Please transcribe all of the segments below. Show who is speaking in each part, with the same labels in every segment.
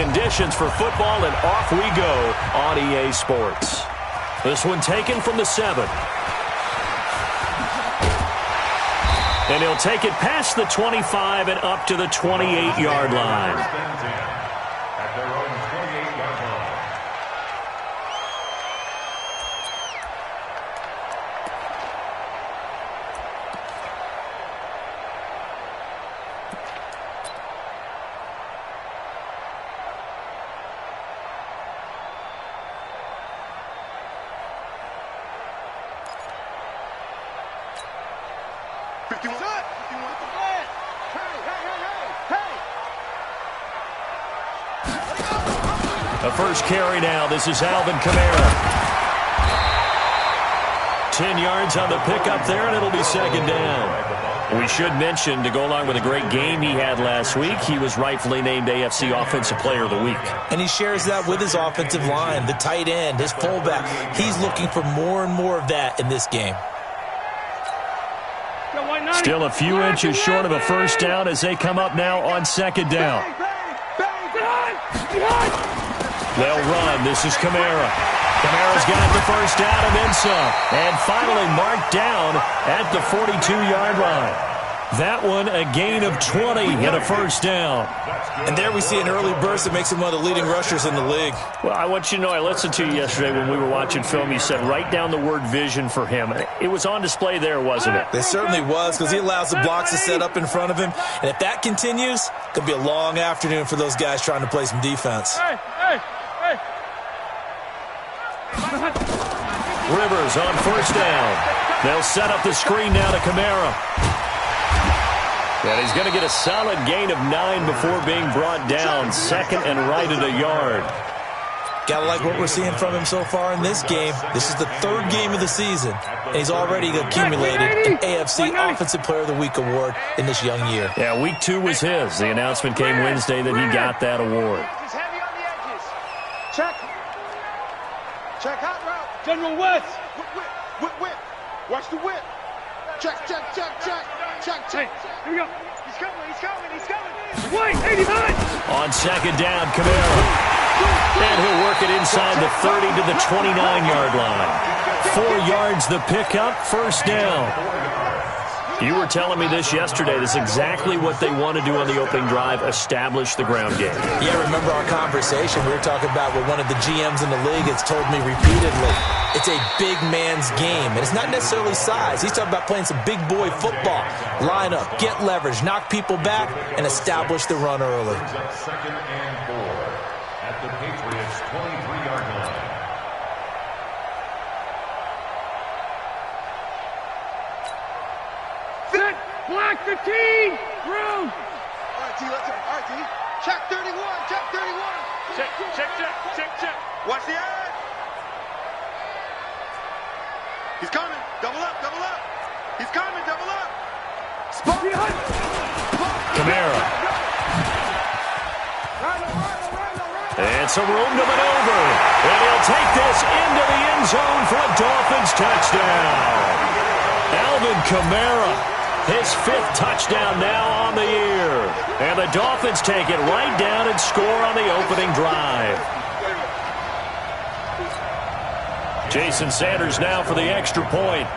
Speaker 1: conditions for football, and off we go on EA Sports. This one taken from the 7. And he'll take it past the 25 and up to the 28-yard line. The first carry now. This is Alvin Kamara. 10 yards on the pickup there, and it'll be second down. We should mention, to go along with a great game he had last week, he was rightfully named AFC Offensive Player of the Week.
Speaker 2: And he shares that with his offensive line, the tight end, his fullback. He's looking for more and more of that in this game.
Speaker 1: Still a few inches short of a first down as they come up now on second down. They'll run. This is Kamara. Kamara's got the first down and then some. And finally marked down at the 42-yard line. That one a gain of 20 and a first down.
Speaker 2: And there we see an early burst that makes him one of the leading rushers in the league.
Speaker 1: Well, I want you to know, I listened to you yesterday when we were watching film. You said write down the word vision for him. It was on display there, wasn't it?
Speaker 2: It certainly was, because he allows the blocks to set up in front of him. And if that continues, it could be a long afternoon for those guys trying to play some defense.
Speaker 1: Rivers on first down. They'll set up the screen now to Kamara. And he's going to get a solid gain of 9 before being brought down. Second and right at a yard.
Speaker 2: Gotta like what we're seeing from him so far in this game. This is the 3rd game of the season, and he's already accumulated an AFC Offensive Player of the Week award in this young year.
Speaker 1: Yeah, week 2 was his. The announcement came Wednesday that he got that award.
Speaker 3: He's heavy on the edges. Check. Check hot route. General West. Whip. Watch the whip. Check. Here we go. He's coming. Wait, 89.
Speaker 1: On second down, Kamara. And he'll work it inside the 30 to the 29-yard line. 4 yards the pickup, first down. You were telling me this yesterday. This is exactly what they want to do on the opening drive, establish the ground game.
Speaker 2: Yeah, remember our conversation. We were talking about what one of the GMs in the league has told me repeatedly. It's a big man's game, and it's not necessarily size. He's talking about playing some big boy football. Line up, get leverage, knock people back, and establish the run early.
Speaker 4: Second and 4 at the Patriots' 23-yard line.
Speaker 3: Set, block the team. Room. All right, T. Check 31. Check. Watch the eye. He's coming. Double up. He's coming. Double up. Spot.
Speaker 1: Kamara. And some room to maneuver. And he'll take this into the end zone for a Dolphins touchdown. Alvin Kamara, his 5th touchdown now on the year. And the Dolphins take it right down and score on the opening drive. Jason Sanders now for the extra point.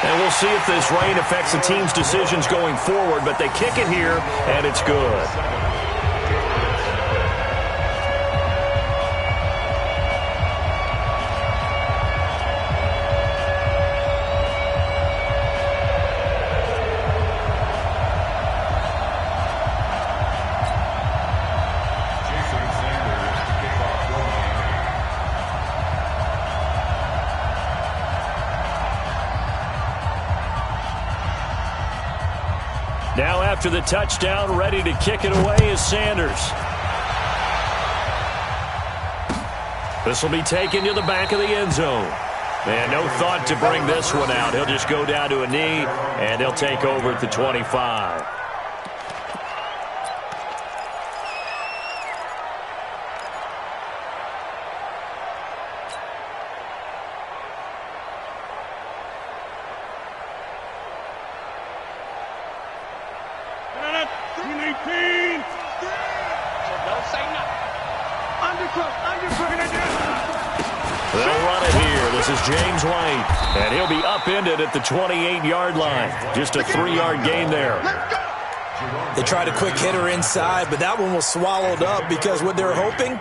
Speaker 1: And we'll see if this rain affects the team's decisions going forward, but they kick it here, and it's good. Now after the touchdown, ready to kick it away is Sanders. This will be taken to the back of the end zone. And no thought to bring this one out. He'll just go down to a knee, and they'll take over at the 25.
Speaker 3: 1918. Don't say nothing. Undercook.
Speaker 1: They'll run it here. This is James White. And he'll be upended at the 28-yard line. Just a 3-yard gain there.
Speaker 2: They tried a quick hitter inside, but that one was swallowed up because what they're hoping,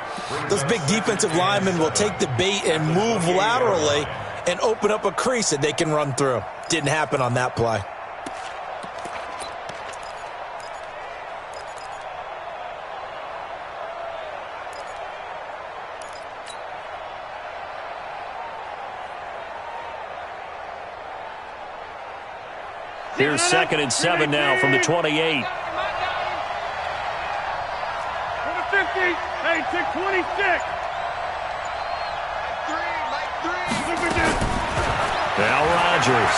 Speaker 2: those big defensive linemen will take the bait and move laterally and open up a crease that they can run through. Didn't happen on that play.
Speaker 1: Here's 2nd and 7 now from the 28.
Speaker 3: For the 50. Hey, take 26.
Speaker 1: Now Rodgers.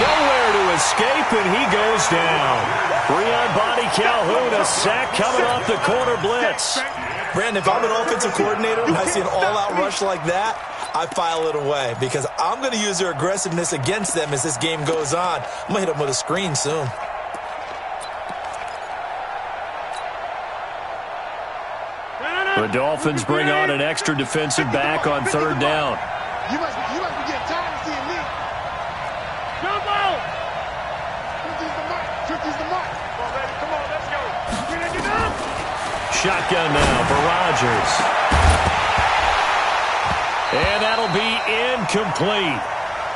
Speaker 1: Nowhere to escape, and he goes down. 3-on body Calhoun, a sack coming off the corner blitz.
Speaker 2: Brandon, if I'm an offensive coordinator and I see an all-out rush like that, I file it away because I'm going to use their aggressiveness against them as this game goes on. I'm going to hit them with a screen soon.
Speaker 1: The Dolphins bring on an extra defensive back on 3rd down.
Speaker 3: You must be getting tired of seeing me. Jump out! 50's the mark. Come on, let's go.
Speaker 1: Shotgun now for Rodgers. And that'll be incomplete.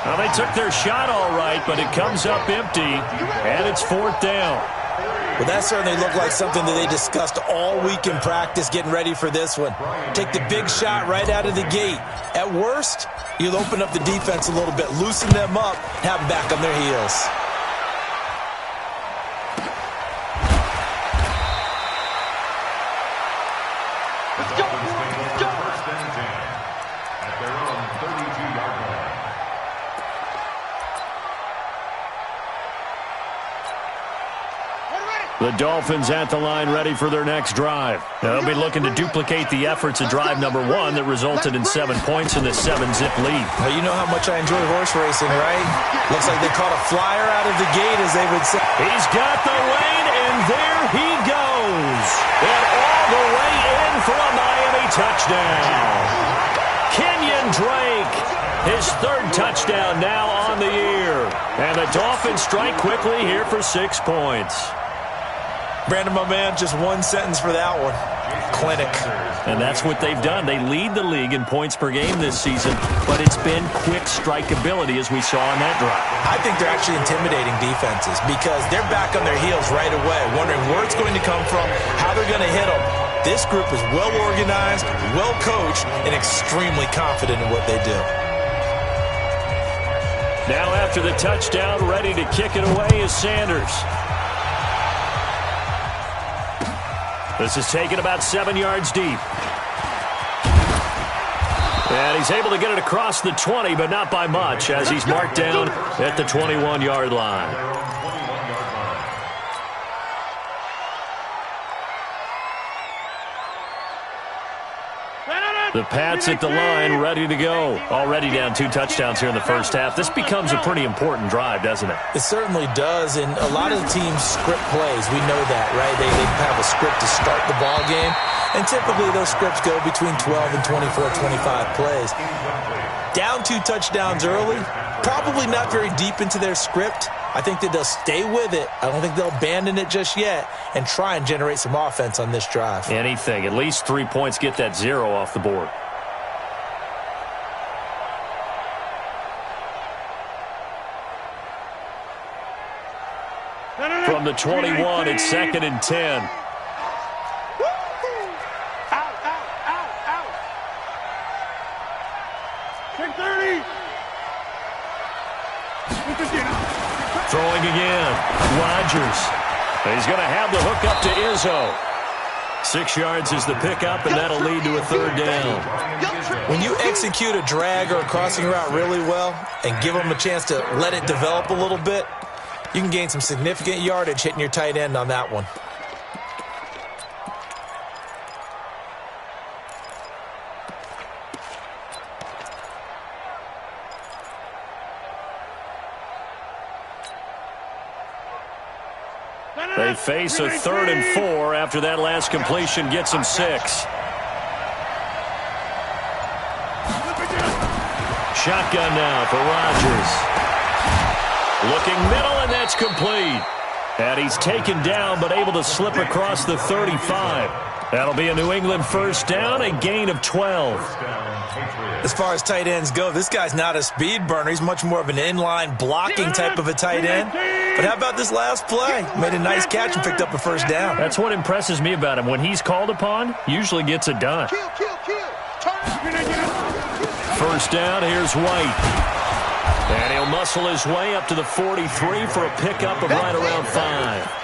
Speaker 1: Well, they took their shot all right, but it comes up empty, and it's 4th down.
Speaker 2: Well, that certainly looked like something that they discussed all week in practice getting ready for this one. Take the big shot right out of the gate. At worst, you'll open up the defense a little bit, loosen them up, have them back on their heels.
Speaker 3: Let's go, let's go.
Speaker 4: First and 10 at their own 32-yard line.
Speaker 1: The Dolphins at the line ready for their next drive. They'll be looking to duplicate the efforts of drive number 1 that resulted in 7 points in the 7-zip lead.
Speaker 2: Well, you know how much I enjoy horse racing, right? Looks like they caught a flyer out of the gate, as they would say.
Speaker 1: He's got the lane, and there he goes. And all the way in for a Miami touchdown. Kenyon Drake, his 3rd touchdown now on the year. And the Dolphins strike quickly here for 6 points.
Speaker 2: Brandon, my man, just one sentence for that one. Clinic.
Speaker 1: And that's what they've done. They lead the league in points per game this season, but it's been quick strikeability as we saw in that drive.
Speaker 2: I think they're actually intimidating defenses because they're back on their heels right away, wondering where it's going to come from, how they're going to hit them. This group is well organized, well coached, and extremely confident in what they do.
Speaker 1: Now after the touchdown, ready to kick it away is Sanders. This is taken about 7 yards deep. And he's able to get it across the 20, but not by much, as he's marked down at the 21-yard line. The Pats at the line, ready to go. Already down 2 touchdowns here in the first half. This becomes a pretty important drive, doesn't it?
Speaker 2: It certainly does, and a lot of the teams script plays. We know that, right? They have a script to start the ball game, and typically those scripts go between 12 and 24, 25 plays. Down 2 touchdowns early, probably not very deep into their script. I think that they'll stay with it. I don't think they'll abandon it just yet and try and generate some offense on this drive.
Speaker 1: Anything. At least 3 points, get that 0 off the board. From the 21, it's 2nd and 10. Throwing again. Rodgers. He's going to have the hook up to Izzo. 6 yards is the pickup, and that'll lead to a 3rd down.
Speaker 2: When you execute a drag or a crossing route really well and give them a chance to let it develop a little bit, you can gain some significant yardage hitting your tight end on that one.
Speaker 1: They face a 3rd and 4 after that last completion gets them 6. Shotgun now for Rodgers. Looking middle, and that's complete. And he's taken down, but able to slip across the 35. That'll be a New England first down, a gain of 12.
Speaker 2: As far as tight ends go, this guy's not a speed burner. He's much more of an inline blocking type of a tight end. But how about this last play? Made a nice catch and picked up a first down.
Speaker 1: That's what impresses me about him. When he's called upon, usually gets it done. First down, here's White. And he'll muscle his way up to the 43 for a pickup of right around 5.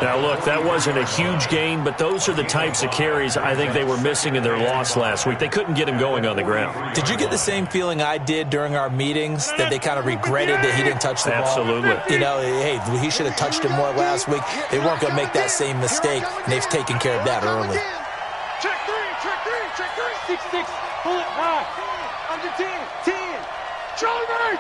Speaker 1: Now, look, that wasn't a huge gain, but those are the types of carries I think they were missing in their loss last week. They couldn't get him going on the ground.
Speaker 2: Did you get the same feeling I did during our meetings, that they kind of regretted that he didn't touch the ball?
Speaker 1: Absolutely.
Speaker 2: You know, hey, he should have touched it more last week. They weren't going to make that same mistake, and they've taken care of that early.
Speaker 3: Check three. 6-6. Pull it high. Under 10. 10. Shoulder back.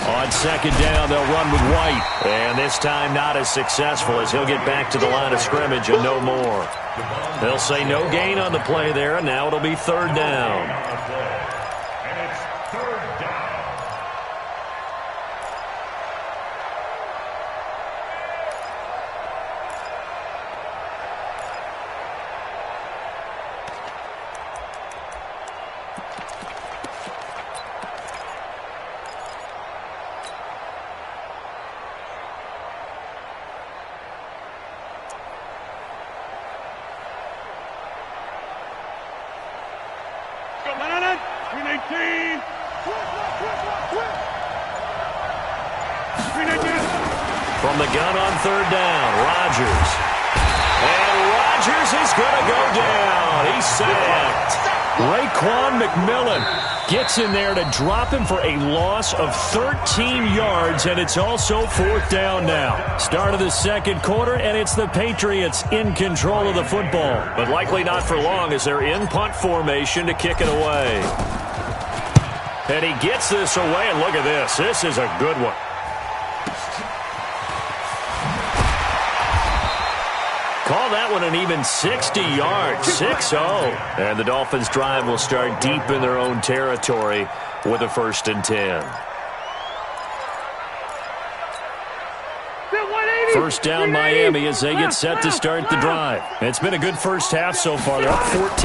Speaker 1: On second down, they'll run with White. And this time not as successful as he'll get back to the line of scrimmage and no more. They'll say no gain on the play there, and now it'll be 3rd down.
Speaker 4: And it's 3rd down.
Speaker 1: From the gun on 3rd down, Rodgers. And Rodgers is going to go down. He's sacked. Raekwon McMillan gets in there to drop him for a loss of 13 yards, and it's also 4th down now. Start of the second quarter, and it's the Patriots in control of the football. But likely not for long as they're in punt formation to kick it away. And he gets this away, and look at this. This is a good one. Call that one an even 60 yards, 6-0. And the Dolphins' drive will start deep in their own territory with a 1st and 10. First down Miami as they get set to start the drive. It's been a good first half so far. They're up 14-0.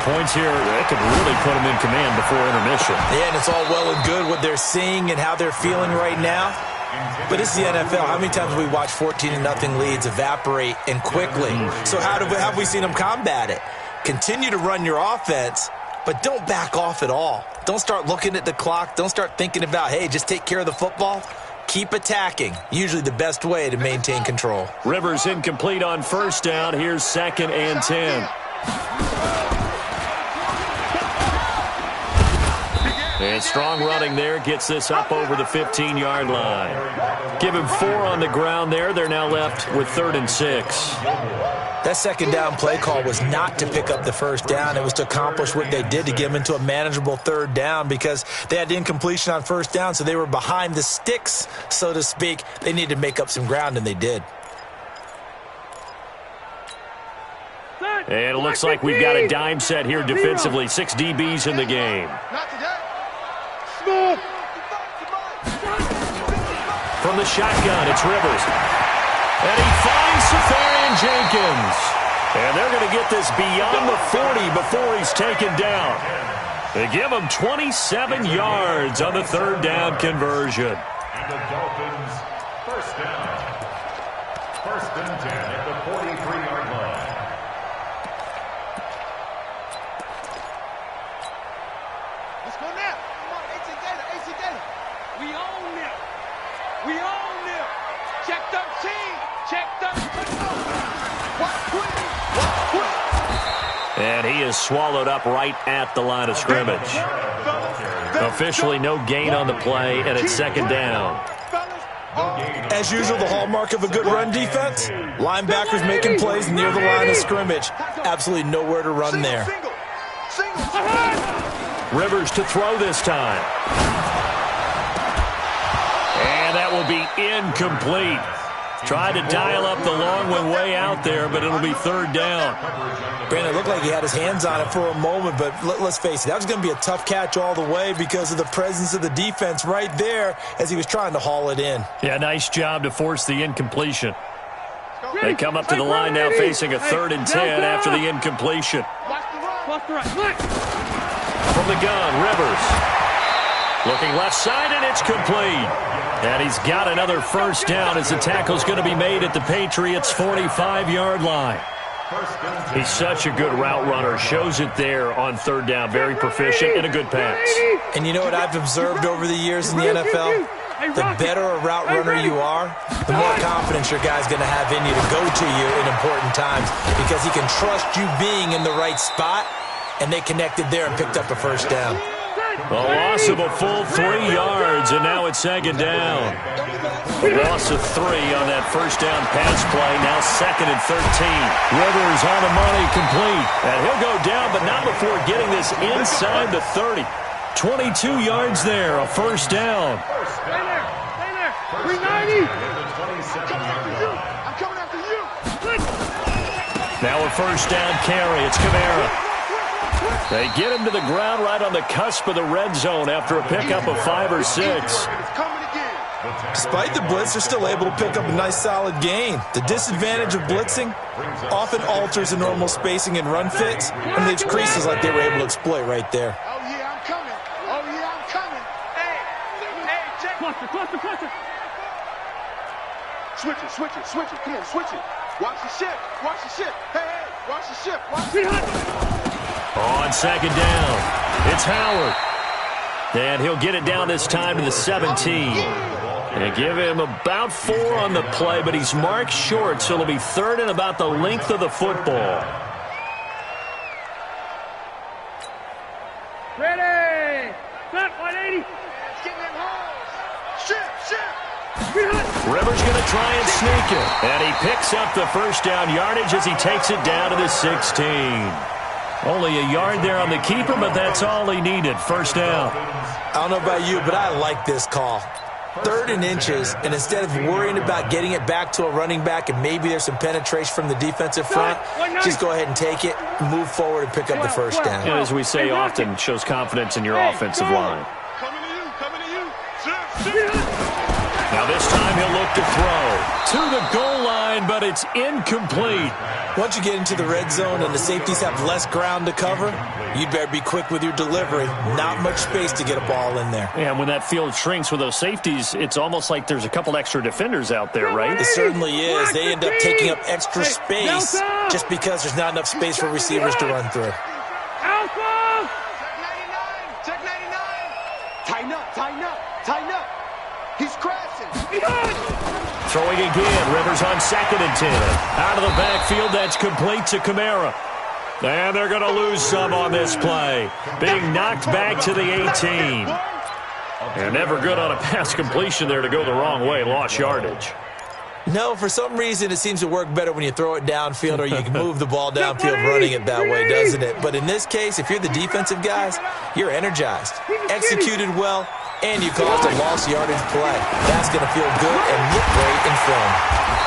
Speaker 1: Points here, they could really put them in command before intermission.
Speaker 2: Yeah, and it's all well and good what they're seeing and how they're feeling right now. But it's the NFL. How many times have we watched 14-0 leads evaporate and quickly? So have we seen them combat it? Continue to run your offense, but don't back off at all. Don't start looking at the clock. Don't start thinking about, hey, just take care of the football. Keep attacking. Usually the best way to maintain control.
Speaker 1: Rivers incomplete on first down. Here's 2nd and 10. And strong running there gets this up over the 15-yard line. Give him 4 on the ground there. They're now left with 3rd and 6.
Speaker 2: That second down play call was not to pick up the first down. It was to accomplish what they did to get them into a manageable 3rd down because they had incompletion on first down, so they were behind the sticks, so to speak. They needed to make up some ground, and they did.
Speaker 1: And it looks like we've got a dime set here defensively. 6 DBs in the game. From the shotgun, it's Rivers. And he finds Safarian-Jenkins. And they're going to get this beyond the 40 before he's taken down. They give him 27 yards on the 3rd down conversion.
Speaker 4: And the Dolphins, first down. 1st and 10 at the 43-yard line.
Speaker 3: Let's go now. Come on, AC data. We own them. We own them. Check 13. Check 13. Watch quick.
Speaker 1: And he is swallowed up right at the line of scrimmage. Officially no gain on the play, and it's 2nd down.
Speaker 2: As usual, the hallmark of a good run defense, linebackers making plays near the line of scrimmage. Absolutely nowhere to run there.
Speaker 1: Rivers to throw this time. And that will be incomplete. Tried to dial up the long one way out there, but it'll be third down.
Speaker 2: Brandon, it looked like he had his hands on it for a moment, but let's face it, that was going to be a tough catch all the way because of the presence of the defense right there as he was trying to haul it in.
Speaker 1: Yeah, nice job to force the incompletion. They come up to the line now facing a 3rd and 10 after the incompletion. From the gun, Rivers. Looking left side, and it's complete. And he's got another first down as the tackle's going to be made at the Patriots' 45-yard line. He's such a good route runner. Shows it there on 3rd down. Very proficient and a good pass.
Speaker 2: And you know what I've observed over the years in the NFL? The better a route runner you are, the more confidence your guy's going to have in you to go to you in important times because he can trust you being in the right spot, and they connected there and picked up a first down.
Speaker 1: A loss of a full 3 yards, and now it's 2nd down. A loss of 3 on that first down pass play. Now 2nd and 13. Rivers on the money, complete. And he'll go down, but not before getting this inside the 30. 22 yards there, a first down.
Speaker 3: Stay there. 390. I'm coming after you.
Speaker 1: Now a first down carry. It's Kamara. They get him to the ground right on the cusp of the red zone after a pickup of 5 or 6.
Speaker 2: Despite the blitz, they're still able to pick up a nice, solid gain. The disadvantage of blitzing often alters the normal spacing and run fits and leaves creases like they were able to exploit right there.
Speaker 3: Oh, yeah, I'm coming. Hey, check. Cluster. Switch it. Come on, switch it. Watch the ship. Hey, watch the ship.
Speaker 1: On 2nd down, it's Howard. And he'll get it down this time to the 17. And give him about 4 on the play, but he's marked short, so it'll be 3rd and about the length of the football.
Speaker 3: Ready. Set 180. Get in holes. Ship.
Speaker 1: Rivers going to try and sneak it. And he picks up the first down yardage as he takes it down to the 16. Only a yard there on the keeper, but that's all he needed. First down.
Speaker 2: I don't know about you, but I like this call. 3rd and inches, and instead of worrying about getting it back to a running back and maybe there's some penetration from the defensive front, just go ahead and take it, move forward, and pick up the first down.
Speaker 1: And as we say often, shows confidence in your offensive line.
Speaker 3: Coming to you.
Speaker 1: Now this time he'll look to throw to the goal line, but it's incomplete.
Speaker 2: Once you get into the red zone and the safeties have less ground to cover, you better be quick with your delivery. Not much space to get a ball in there.
Speaker 1: And when that field shrinks with those safeties, it's almost like there's a couple extra defenders out there, right?
Speaker 2: It certainly is. They end up taking up extra space just because there's not enough space for receivers to run through.
Speaker 3: Alpha! Check 99. Tighten up. He's crashing.
Speaker 1: Throwing again. Rivers on 2nd and 10. Out of the backfield, that's complete to Kamara. And they're going to lose some on this play. Being knocked back to the 18. And never good on a pass completion there to go the wrong way. Lost yardage.
Speaker 2: No, for some reason it seems to work better when you throw it downfield or you can move the ball downfield running it that way, doesn't it? But in this case, if you're the defensive guys, you're energized, executed well, and you caused a lost yardage play. That's going to feel good and look great in film.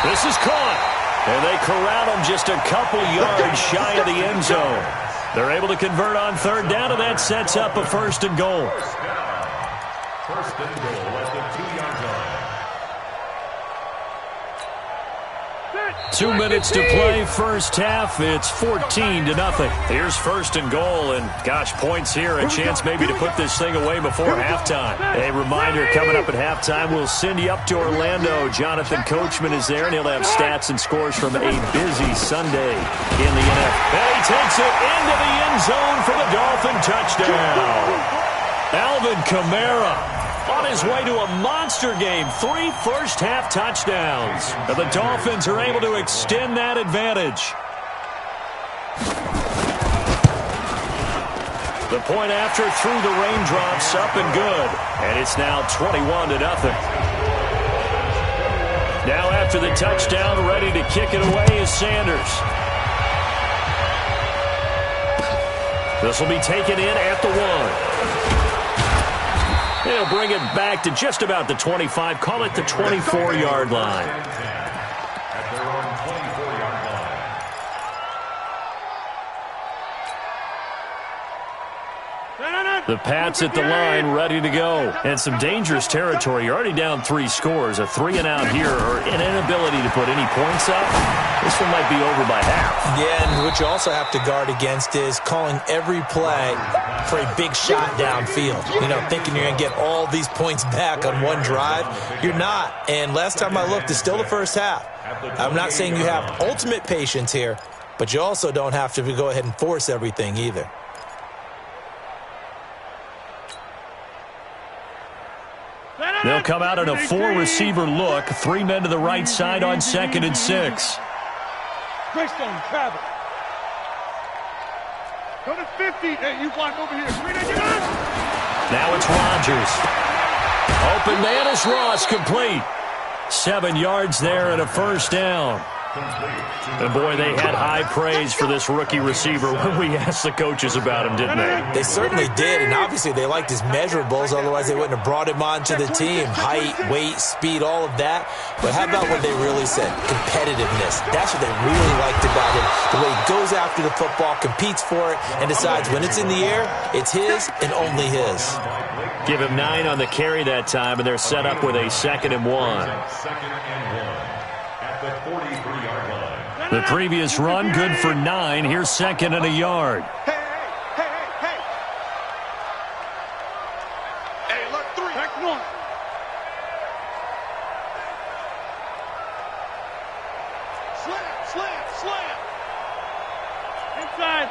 Speaker 1: This is caught, and they corral him just a couple yards shy of the end zone. They're able to convert on 3rd down, and that sets up a 1st and goal.
Speaker 4: First and goal at the 2-yard line.
Speaker 1: 2 minutes to play, first half. It's 14-0. Here's 1st and goal, and gosh, points here. A chance maybe to put this thing away before halftime. A reminder, coming up at halftime, we'll send you up to Orlando. Jonathan Coachman is there, and he'll have stats and scores from a busy Sunday in the NFL. And he takes it into the end zone for the Dolphin touchdown. Alvin Kamara on his way to a monster game. 3 first-half touchdowns. And the Dolphins are able to extend that advantage. The point after through the raindrops, up and good. And it's now 21-0. Now after the touchdown, ready to kick it away is Sanders. This will be taken in at the 1. They'll bring it back to just about the 25. Call it the 24-yard line.
Speaker 4: At their own 24-yard line.
Speaker 1: The Pats at the line, ready to go. And some dangerous territory. You're already down 3 scores. A 3-and-out here, or an inability to put any points up. This one might be over by half.
Speaker 2: Yeah, and what you also have to guard against is calling every play for a big shot downfield. You know, thinking you're going to get all these points back on one drive. You're not. And last time I looked, it's still the first half. I'm not saying you have ultimate patience here, but you also don't have to go ahead and force everything either.
Speaker 1: They'll come out in a 4-receiver look. 3 men to the right side on 2nd and 6.
Speaker 3: Greystone, travel. Go to 50. Hey, you block over here.
Speaker 1: Now it's Rodgers. Open man is Ross, complete. 7 yards there and a first down. And boy, they had high praise for this rookie receiver when we asked the coaches about him, didn't they?
Speaker 2: They certainly did, and obviously they liked his measurables, otherwise they wouldn't have brought him onto the team. Height, weight, speed, all of that. But how about what they really said? Competitiveness. That's what they really liked about him. The way he goes after the football, competes for it, and decides when it's in the air, it's his and only his.
Speaker 1: Give him 9 on the carry that time, and they're set up with a 2nd and 1.
Speaker 4: 2nd and 1 at the 43-yard line.
Speaker 1: The previous run, good for 9. Here's 2nd and a yard.
Speaker 3: Hey. Hey, look, 3. Back 1. Slam. Inside.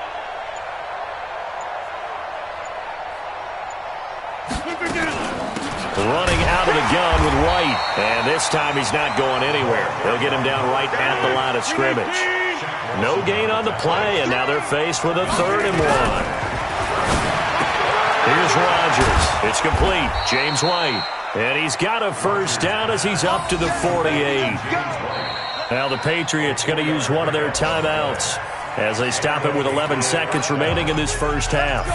Speaker 1: Running out of the gun with White. And this time he's not going anywhere. They'll get him down right at the line of scrimmage. No gain on the play, and now they're faced with a 3rd and 1. Here's Rodgers. It's complete. James White. And he's got a first down as he's up to the 48. Now the Patriots going to use one of their timeouts as they stop it with 11 seconds remaining in this first half.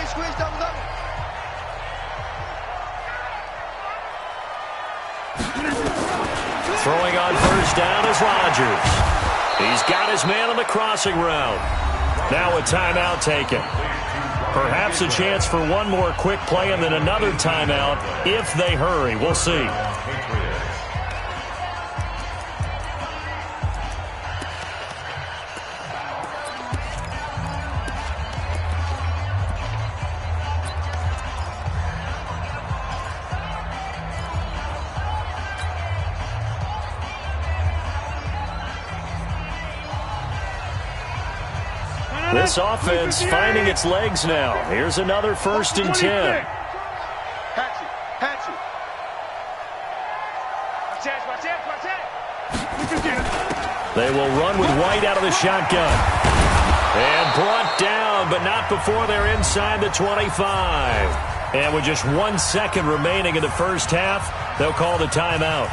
Speaker 3: Squeeze, double.
Speaker 1: Throwing on first down is Rodgers. He's got his man on the crossing route. Now a timeout taken. Perhaps a chance for one more quick play and then another timeout if they hurry. We'll see. This offense finding its legs now. Here's another 1st and 10. They will run with White out of the shotgun. And brought down, but not before they're inside the 25. And with just 1 second remaining in the first half, they'll call the timeout.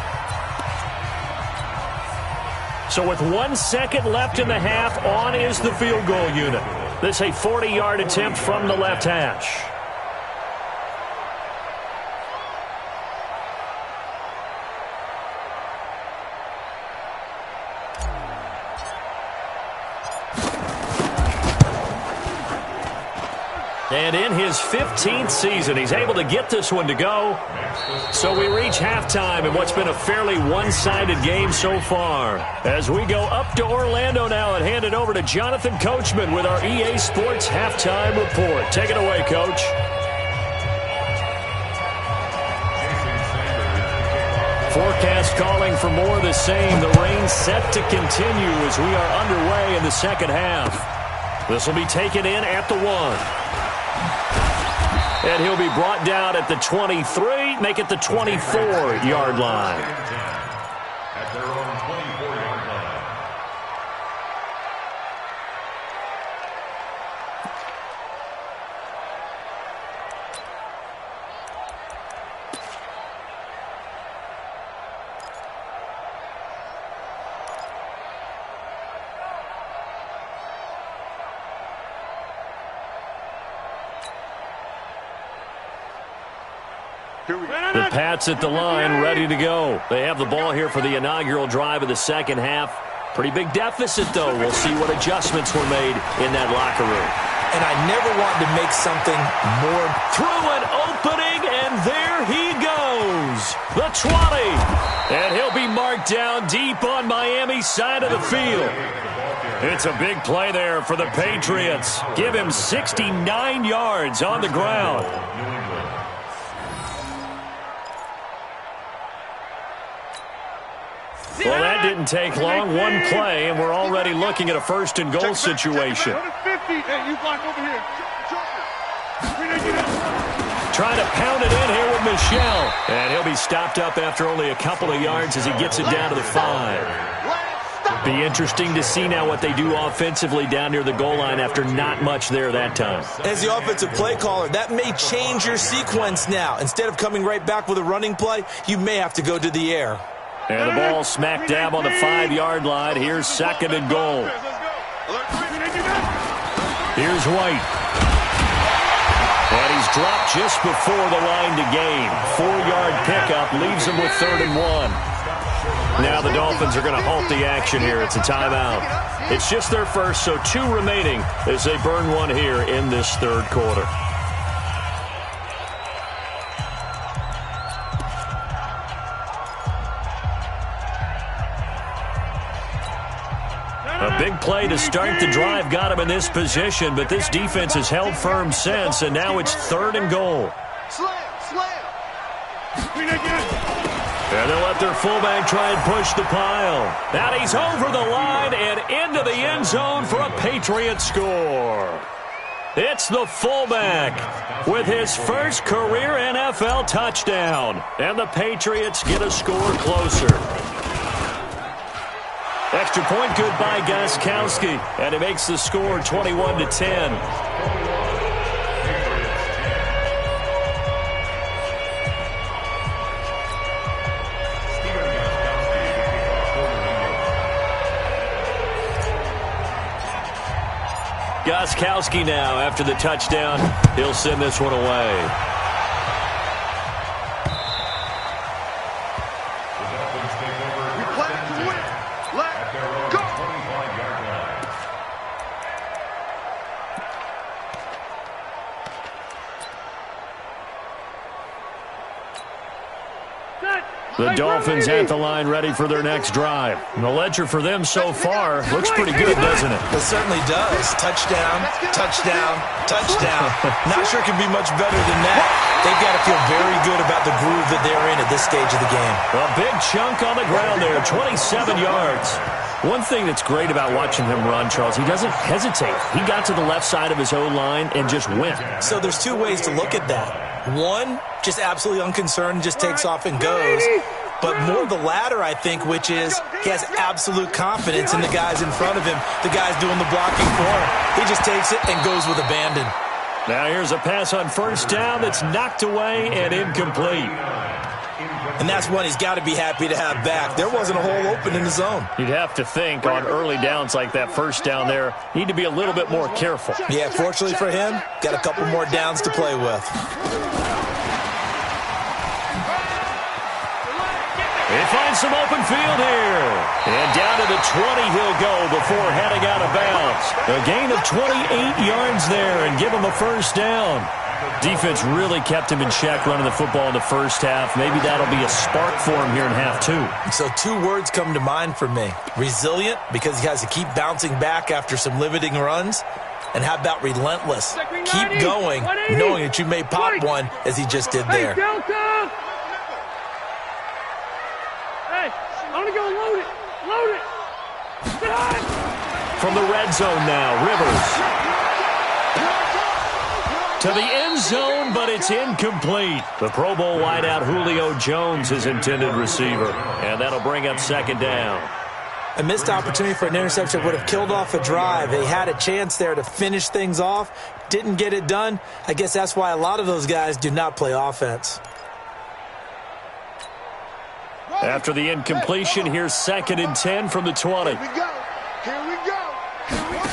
Speaker 1: So with 1 second left in the half, on is the field goal unit. This a 40-yard attempt from the left hash. And in his 15th season, he's able to get this one to go. So we reach halftime in what's been a fairly one-sided game so far. As we go up to Orlando now and hand it over to Jonathan Coachman with our EA Sports Halftime Report. Take it away, Coach. Forecast calling for more of the same. The rain set to continue as we are underway in the second half. This will be taken in at the 1. And he'll be brought down at the 23, make it the 24-yard line.
Speaker 4: At their own 24-yard line.
Speaker 1: The Pats at the line, ready to go. They have the ball here for the inaugural drive of the second half. Pretty big deficit, though. We'll see what adjustments were made in that locker room.
Speaker 2: And I never wanted to make something more.
Speaker 1: Through an opening, and there he goes. The 20. And he'll be marked down deep on Miami's side of the field. It's a big play there for the Patriots. Give him 69 yards on the ground. Well, that didn't take long. One play, and we're already looking at a first-and-goal situation. Trying to pound it in here with Michel. And he'll be stopped up after only a couple of yards as he gets it down to the 5. Be interesting to see now what they do offensively down near the goal line after not much there that time.
Speaker 2: As the offensive play caller, that may change your sequence now. Instead of coming right back with a running play, you may have to go to the air.
Speaker 1: And the ball smack dab on the 5-yard line. Here's second and goal. Here's White. And he's dropped just before the line to gain. 4-yard pickup leaves him with 3rd and 1. Now the Dolphins are going to halt the action here. It's a timeout. It's just their first, so 2 remaining as they burn one here in this third quarter. A big play to start the drive got him in this position, but this defense has held firm since, and now it's 3rd and goal. And they'll let their fullback try and push the pile. And he's over the line and into the end zone for a Patriot score. It's the fullback with his first career NFL touchdown. And the Patriots get a score closer. Extra point good by Gostkowski, and it makes the score 21-10. Gostkowski now after the touchdown. He'll send this one away. The Dolphins at the line ready for their next drive. And the ledger for them so far looks pretty good, doesn't it?
Speaker 2: It certainly does. Touchdown, touchdown, touchdown. Not sure it can be much better than that. They've got to feel very good about the groove that they're in at this stage of the game.
Speaker 1: A big chunk on the ground there, 27 yards. One thing that's great about watching him run, Charles, he doesn't hesitate. He got to the left side of his O-line and just went.
Speaker 2: So there's 2 ways to look at that. One, just absolutely unconcerned, just takes off and goes. But more the latter, I think, which is he has absolute confidence in the guys in front of him, the guys doing the blocking for him. He just takes it and goes with abandon.
Speaker 1: Now here's a pass on first down that's knocked away and incomplete.
Speaker 2: And that's one he's got to be happy to have back. There wasn't a hole open in the zone.
Speaker 1: You'd have to think on early downs like that first down there, need to be a little bit more careful.
Speaker 2: Yeah, fortunately for him, got a couple more downs to play with.
Speaker 1: He finds some open field here. And down to the 20 he'll go before heading out of bounds. A gain of 28 yards there and give him a first down. Defense really kept him in check running the football in the first half. Maybe that'll be a spark for him here in half 2.
Speaker 2: So 2 words come to mind for me. Resilient, because he has to keep bouncing back after some limiting runs. And how about relentless? Keep going, knowing that you may pop one as he just did there.
Speaker 3: I'm gonna go load it. Load it.
Speaker 1: From the red zone now, Rivers. To the end zone, but it's incomplete. The Pro Bowl wideout Julio Jones, his intended receiver. And that'll bring up second down.
Speaker 2: A missed opportunity for an interception would have killed off a drive. They had a chance there to finish things off. Didn't get it done. I guess that's why a lot of those guys do not play offense.
Speaker 1: After the incompletion, here's 2nd and 10 from the 20.
Speaker 3: Here we go. Here we go. Here we go.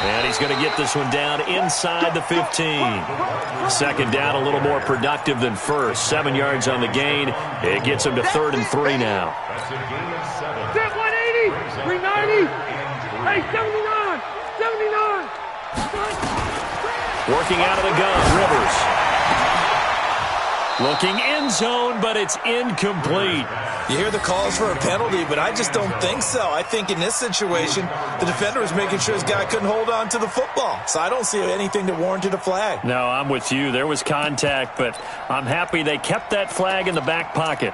Speaker 1: And he's going to get this one down inside the 15. Second down, a little more productive than first. 7 yards on the gain. It gets him to 3rd and 3 now.
Speaker 4: That's a gain of 7.
Speaker 3: 180, 390, hey, 79, 79.
Speaker 1: Working out of the gun, Rivers. Looking end zone, but it's incomplete.
Speaker 2: You hear the calls for a penalty, but I just don't think so. I think in this situation, the defender was making sure his guy couldn't hold on to the football. So I don't see anything that warranted a flag.
Speaker 1: No, I'm with you. There was contact, but I'm happy they kept that flag in the back pocket.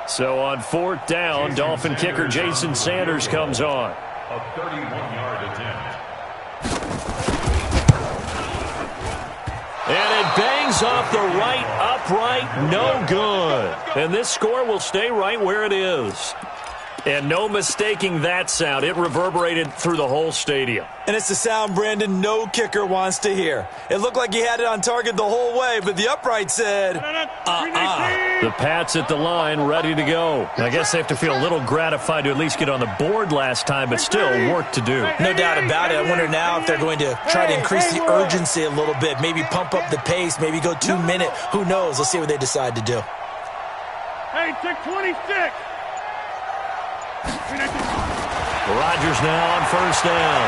Speaker 1: So on 4th down, Dolphin kicker Jason Sanders comes on.
Speaker 4: A 31-yard attempt.
Speaker 1: And it bangs off the right upright, no good. And this score will stay right where it is. And no mistaking that sound. It reverberated through the whole stadium.
Speaker 2: And it's the sound, Brandon, no kicker wants to hear. It looked like he had it on target the whole way, but the upright said,
Speaker 1: The Pats at the line, ready to go. I guess they have to feel a little gratified to at least get on the board last time, but still work to do.
Speaker 2: No doubt about it. I wonder now if they're going to try to increase the urgency a little bit, maybe pump up the pace, maybe go 2 minute. Who knows? Let's see what they decide to do.
Speaker 3: Hey, 626.
Speaker 1: Rodgers now on 1st down.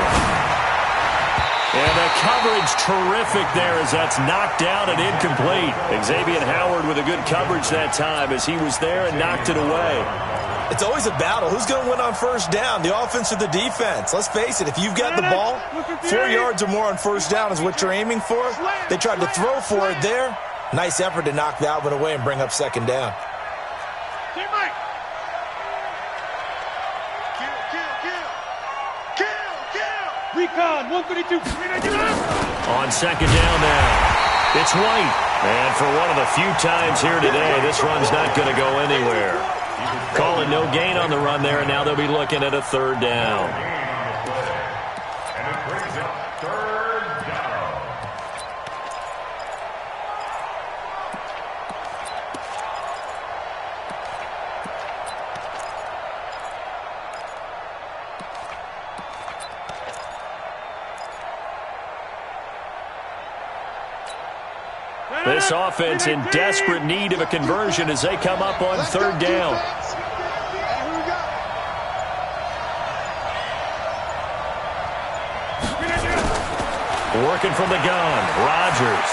Speaker 1: And the coverage terrific there as that's knocked down and incomplete. Xavier Howard with a good coverage that time as he was there and knocked it away.
Speaker 2: It's always a battle. Who's going to win on 1st down, the offense or the defense? Let's face it, if you've got the ball, 4 yards or more on 1st down is what you're aiming for. They tried to throw for it there. Nice effort to knock that one away and bring up 2nd down.
Speaker 3: Recon, 132.
Speaker 1: On 2nd down now, it's White. And for one of the few times here today, this run's not going to go anywhere. Calling no gain on the run there, and now they'll be looking at a 3rd down.
Speaker 4: And it brings up 3rd down.
Speaker 1: This offense in desperate need of a conversion as they come up on 3rd down. Working from the gun, Rodgers.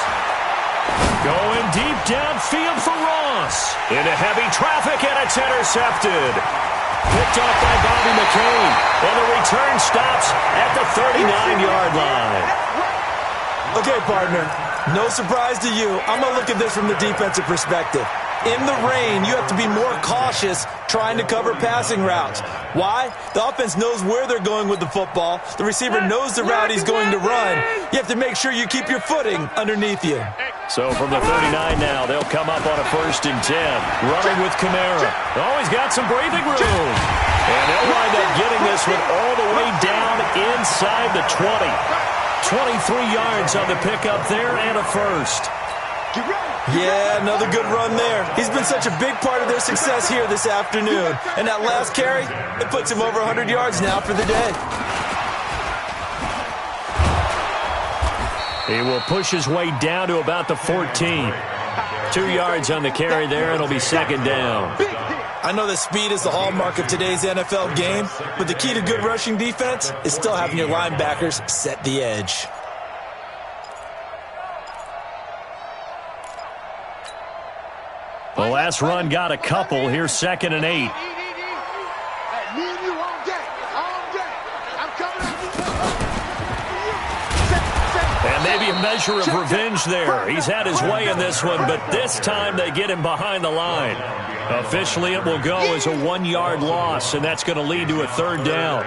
Speaker 1: Going deep downfield for Ross. Into heavy traffic, and it's intercepted. Picked off by Bobby McCain. And the return stops at the 39-yard line.
Speaker 2: Okay, partner, no surprise to you. I'm going to look at this from the defensive perspective. In the rain, you have to be more cautious trying to cover passing routes. Why? The offense knows where they're going with the football. The receiver knows the route he's going to run. You have to make sure you keep your footing underneath you.
Speaker 1: So from the 39 now, they'll come up on a 1st and 10. Running with Kamara. Always got some breathing room. And they'll wind up getting this one all the way down inside the 20. 23 yards on the pickup there and a 1st.
Speaker 2: Yeah, another good run there. He's been such a big part of their success here this afternoon. And that last carry, it puts him over 100 yards now for the day.
Speaker 1: He will push his way down to about the 14. 2 yards on the carry there, and it'll be 2nd down.
Speaker 2: I know that speed is the hallmark of today's NFL game, but the key to good rushing defense is still having your linebackers set the edge.
Speaker 1: The last run got a couple. Here's 2nd and 8. And maybe a measure of revenge there. He's had his way in this one, but this time they get him behind the line. Officially, it will go as a 1-yard loss, and that's going to lead to a 3rd down.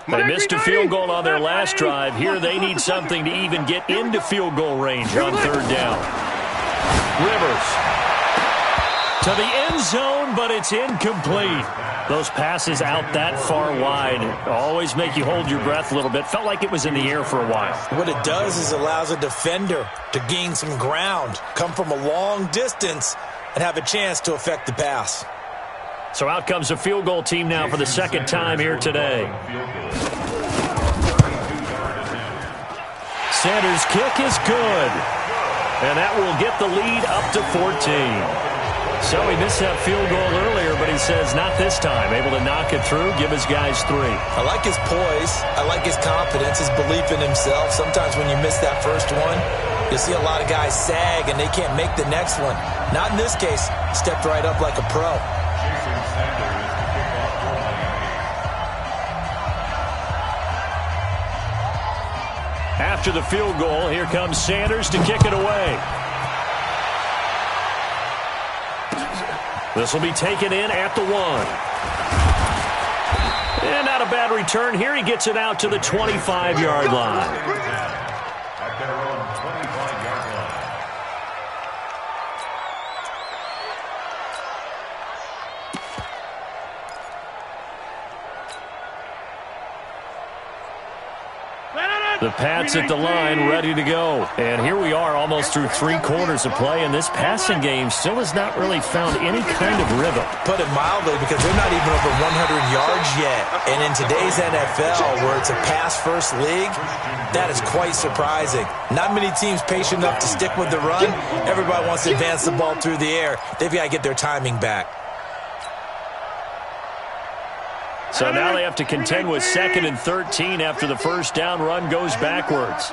Speaker 1: They missed a field goal on their last drive. Here they need something to even get into field goal range on 3rd down. Rivers to the end zone, but it's incomplete. Those passes out that far wide always make you hold your breath a little bit. Felt like it was in the air for a while.
Speaker 2: What it does is allows a defender to gain some ground, come from a long distance, and have a chance to affect the pass.
Speaker 1: So out comes a field goal team now for the second time here today. Sanders' kick is good. And that will get the lead up to 14. So he missed that field goal earlier, but he says not this time. Able to knock it through, give his guys 3.
Speaker 2: I like his poise. I like his confidence, his belief in himself. Sometimes when you miss that first one, you'll see a lot of guys sag and they can't make the next one. Not in this case. Stepped right up like a pro.
Speaker 1: After the field goal, here comes Sanders to kick it away. This will be taken in at the 1. And not a bad return here. He gets it out to the 25-yard line.
Speaker 4: At their own 25-yard line.
Speaker 1: The Pats at the line, ready to go. And here we are almost through 3 quarters of play, and this passing game still has not really found any kind of rhythm.
Speaker 2: Put it mildly, because they're not even over 100 yards yet. And in today's NFL, where it's a pass-first league, that is quite surprising. Not many teams patient enough to stick with the run. Everybody wants to advance the ball through the air. They've got to get their timing back.
Speaker 1: So now they have to contend with 2nd and 13 after the first down run goes backwards.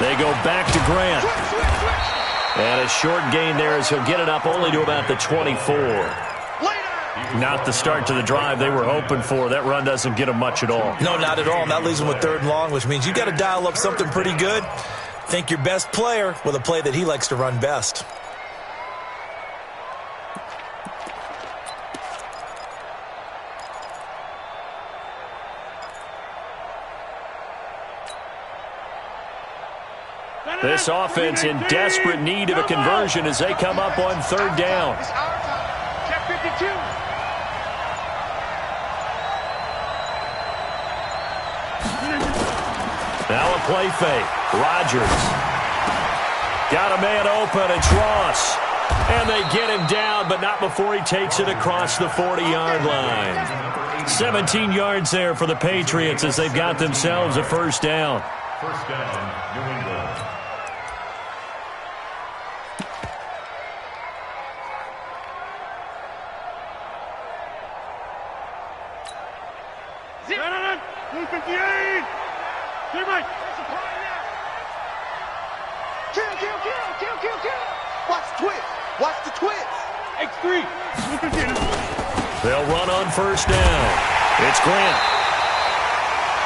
Speaker 1: They go back to Grant. And a short gain there as he'll get it up only to about the 24. Not the start to the drive they were hoping for. That run doesn't get them much at all.
Speaker 2: No, not at all. And that leaves them with 3rd and long, which means you got to dial up something pretty good. Think your best player with a play that he likes to run best.
Speaker 1: This offense in desperate need of a conversion as they come up on 3rd down.
Speaker 3: It's our time. Check 52.
Speaker 1: Now a play fake. Rodgers. Got a man open. It's Ross. And they get him down, but not before he takes it across the 40-yard line. 17 yards there for the Patriots as they've got themselves a first down.
Speaker 4: First down, New England.
Speaker 3: Watch the twist. X3.
Speaker 1: They'll run on first down. It's Grant.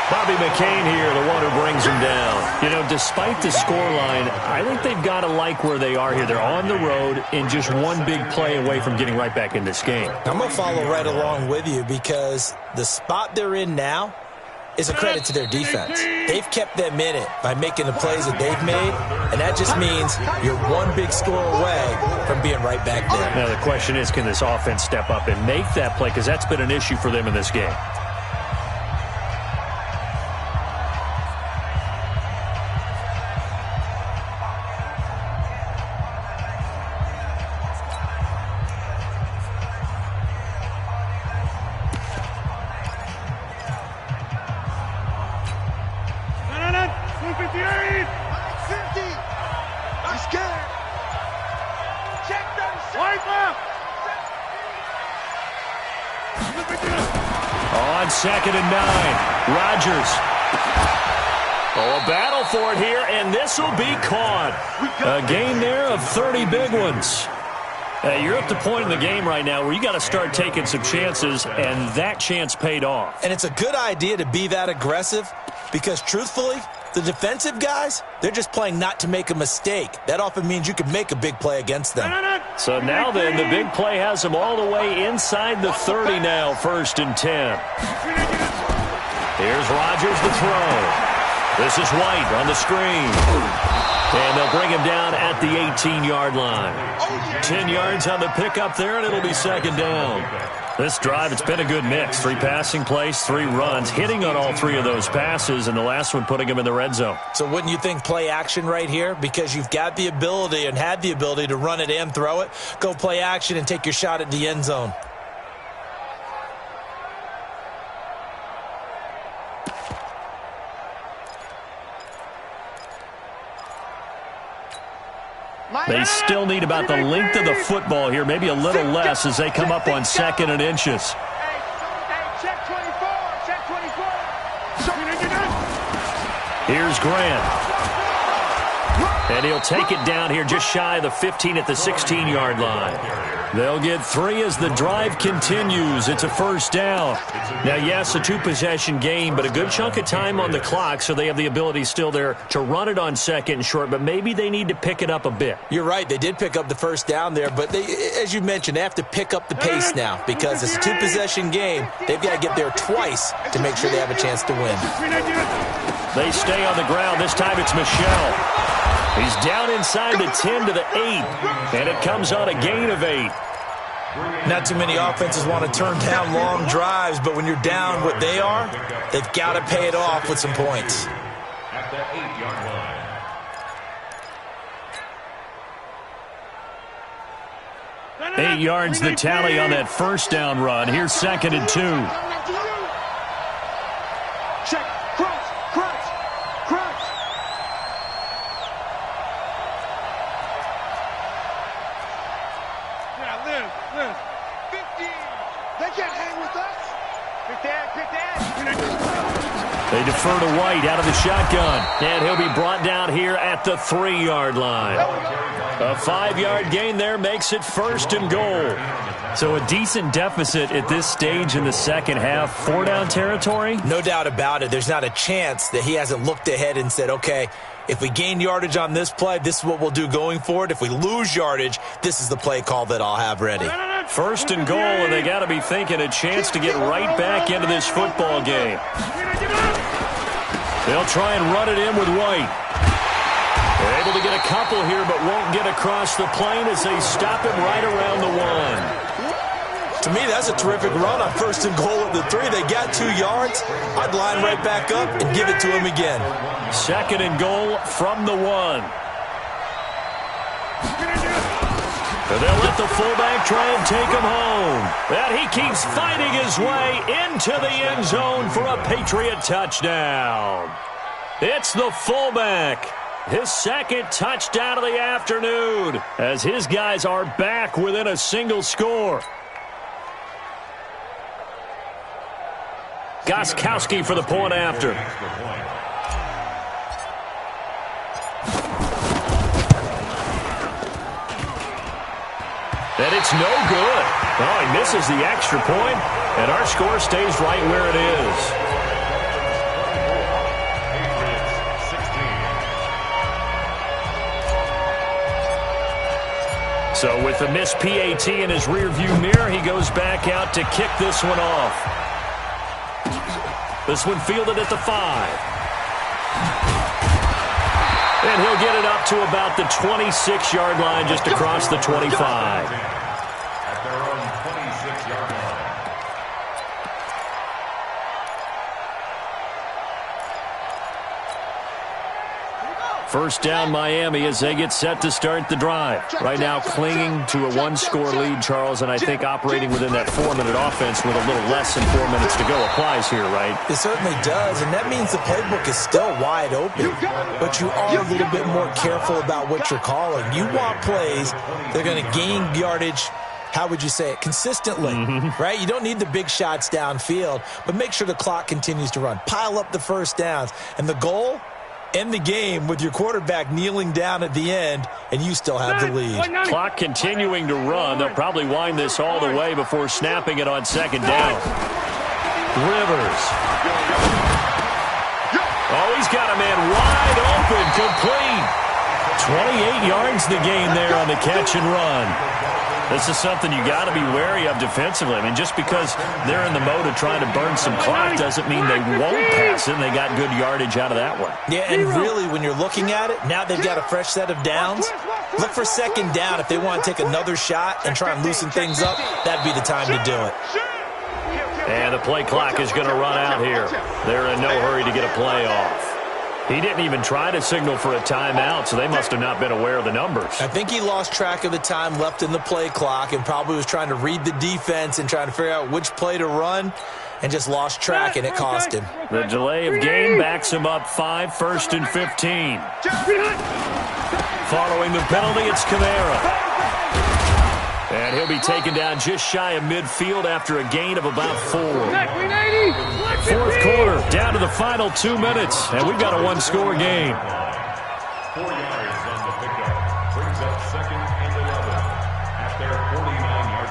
Speaker 1: Bobby McCain here, the one who brings him down. You know, despite the scoreline, I think they've got to like where they are here. They're on the road and just one big play away from getting right back in this game.
Speaker 2: I'm going to follow right along with you because the spot they're in now is a credit to their defense. They've kept them in it by making the plays that they've made, and that just means you're one big score away from being right back there.
Speaker 1: Now, the question is, can this offense step up and make that play? Because that's been an issue for them in this game. On 2nd and 9, Rodgers. Oh, a battle for it here, and this will be caught. A gain there of 30 big ones. You're at the point in the game right now where you got to start taking some chances, and that chance paid off.
Speaker 2: And it's a good idea to be that aggressive because, truthfully, the defensive guys, they're just playing not to make a mistake. That often means you can make a big play against them.
Speaker 1: So now then, the big play has them all the way inside the 30 now, 1st and 10. Here's Rodgers to throw. This is White on the screen. And they'll bring him down at the 18-yard line. 10 yards on the pickup there, and it'll be second down. This drive, it's been a good mix. 3 passing plays, 3 runs, hitting on all 3 of those passes, and the last one putting him in the red zone.
Speaker 2: So wouldn't you think play action right here? Because you've got the ability and had the ability to run it and throw it. Go play action and take your shot at the end zone.
Speaker 1: They still need about the length of the football here, maybe a little less as they come up on 2nd and inches.
Speaker 3: Check 24. Check 24.
Speaker 1: Here's Grant. And he'll take it down here just shy of the 15 at the 16-yard line. They'll get 3 as the drive continues. It's a first down. Now, yes, a 2-possession game, but a good chunk of time on the clock, so they have the ability still there to run it on 2nd and short, but maybe they need to pick it up a bit.
Speaker 2: You're right. They did pick up the first down there, but they, as you mentioned, they have to pick up the pace now because it's a 2-possession game. They've got to get there twice to make sure they have a chance to win.
Speaker 1: They stay on the ground. This time it's Michel. He's down inside the 10 to the 8, and it comes on a gain of 8.
Speaker 2: Not too many offenses want to turn down long drives, but when you're down what they are, they've got to pay it off with some points.
Speaker 4: At the 8-yard line.
Speaker 1: 8 yards the tally on that first down run. Here's 2nd and 2.
Speaker 3: Check. Crunch. Now, Liz. 15. They can't hang with us. Pick that.
Speaker 1: They defer to White out of the shotgun, and he'll be brought down here at the 3-yard line. A 5-yard gain there makes it 1st and goal. So a decent deficit at this stage in the second half. 4-down territory?
Speaker 2: No doubt about it. There's not a chance that he hasn't looked ahead and said, okay, if we gain yardage on this play, this is what we'll do going forward. If we lose yardage, this is the play call that I'll have ready.
Speaker 1: 1st and goal, and they got to be thinking a chance to get right back into this football game. They'll try and run it in with White. They're able to get a couple here, but won't get across the plane as they stop him right around the 1.
Speaker 2: To me, that's a terrific run on 1st and goal at the 3. They got 2 yards. I'd line right back up and give it to him again.
Speaker 1: 2nd and goal from the 1. And they'll let the fullback try and take him home. And he keeps fighting his way into the end zone for a Patriot touchdown. It's the fullback. His 2nd touchdown of the afternoon as his guys are back within a single score. Gostkowski for the point after. And it's no good. Oh, he misses the extra point, and our score stays right where it is. So with the missed PAT in his rearview mirror, he goes back out to kick this one off. This one fielded at the 5. And he'll get it up to about the 26-yard line, just across the 25.
Speaker 4: At their own 26-yard line.
Speaker 1: First down, Miami, as they get set to start the drive. Right now clinging to a 1-score lead, Charles, and I think operating within that 4-minute offense with a little less than 4 minutes to go applies here, right?
Speaker 2: It certainly does, and that means the playbook is still wide open, but you are a little bit more careful about what you're calling. You want plays that are going to gain yardage, how would you say it, consistently, right? You don't need the big shots downfield, but make sure the clock continues to run. Pile up the first downs, and the goal, end the game with your quarterback kneeling down at the end, and you still have the lead.
Speaker 1: Clock continuing to run. They'll probably wind this all the way before snapping it on 2nd down. Rivers. Oh, he's got a man wide open, complete. 28 yards the game there on the catch and run. This is something you got to be wary of defensively. I mean, just because they're in the mode of trying to burn some clock doesn't mean they won't pass it, and they got good yardage out of that one.
Speaker 2: Yeah, and really, when you're looking at it, now they've got a fresh set of downs. Look for second down. If they want to take another shot and try and loosen things up, that'd be the time to do it.
Speaker 1: And the play clock is going to run out here. They're in no hurry to get a play off. He didn't even try to signal for a timeout, so they must have not been aware of the numbers.
Speaker 2: I think he lost track of the time left in the play clock and probably was trying to read the defense and trying to figure out which play to run and just lost track, and it cost him.
Speaker 1: The delay of game backs him up 5, 1st and 15. Following the penalty, it's Kamara. And he'll be taken down just shy of midfield after a gain of about 4. Fourth quarter, down to the final 2 minutes, and we've got a one-score game.
Speaker 4: 4 yards on the pickup. Brings up 2nd and 11 at their 49-yard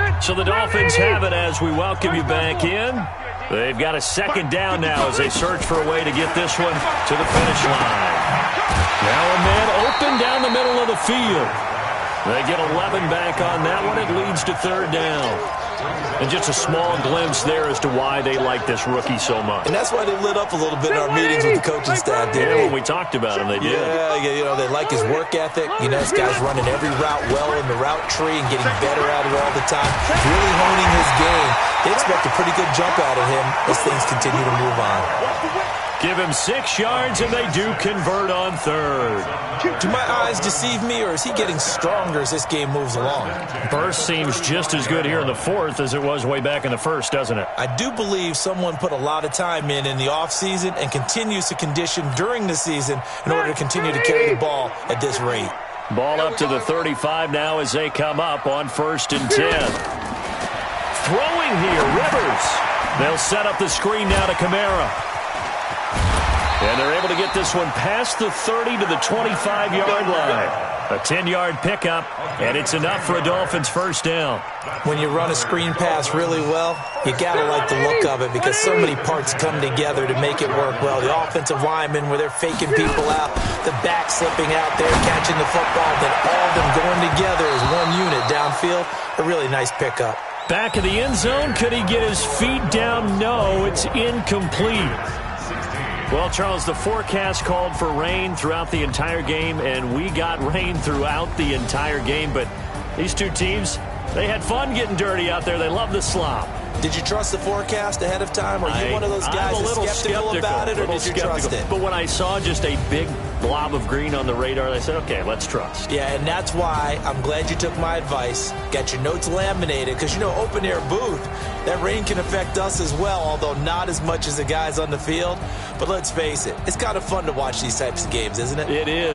Speaker 1: line. So the Dolphins have it as we welcome you back in. They've got a second down now as they search for a way to get this one to the finish line. Now a man open down the middle of the field. They get 11 back on that one. It leads to 3rd down. And just a small glimpse there as to why they like this rookie so much.
Speaker 2: And that's why they lit up a little bit in our meetings with the coaching staff.
Speaker 1: Yeah, when we talked about him, they did.
Speaker 2: Yeah, you know, they like his work ethic. You know, this guy's running every route well in the route tree and getting better at it all the time. Really honing his game. They expect a pretty good jump out of him as things continue to move on.
Speaker 1: Give him 6 yards, and they do convert on 3rd.
Speaker 2: Do my eyes deceive me, or is he getting stronger as this game moves along?
Speaker 1: Burst seems just as good here in the 4th as it was way back in the 1st, doesn't it?
Speaker 2: I do believe someone put a lot of time in the offseason and continues to condition during the season in order to continue to carry the ball at this rate.
Speaker 1: Ball up to the 35 now as they come up on 1st and 10. Throwing here, Rivers. They'll set up the screen now to Kamara. And they're able to get this one past the 30 to the 25-yard line. A 10-yard pickup, and it's enough for a Dolphins first down.
Speaker 2: When you run a screen pass really well, you got to like the look of it because so many parts come together to make it work well. The offensive linemen, where they're faking people out, the back slipping out there, catching the football, then all of them going together as one unit downfield. A really nice pickup.
Speaker 1: Back in the end zone, could he get his feet down? No, it's incomplete. Well, Charles, the forecast called for rain throughout the entire game, and we got rain throughout the entire game. But these two teams, they had fun getting dirty out there. They love the slop.
Speaker 2: Did you trust the forecast ahead of time? Are you one of those guys that's skeptical about it, or did you trust it?
Speaker 1: But when I saw just a big blob of green on the radar, I said, okay, let's trust.
Speaker 2: Yeah, and that's why I'm glad you took my advice. Got your notes laminated, because, you know, open-air booth, that rain can affect us as well, although not as much as the guys on the field. But let's face it, it's kind of fun to watch these types of games, isn't it?
Speaker 1: It is.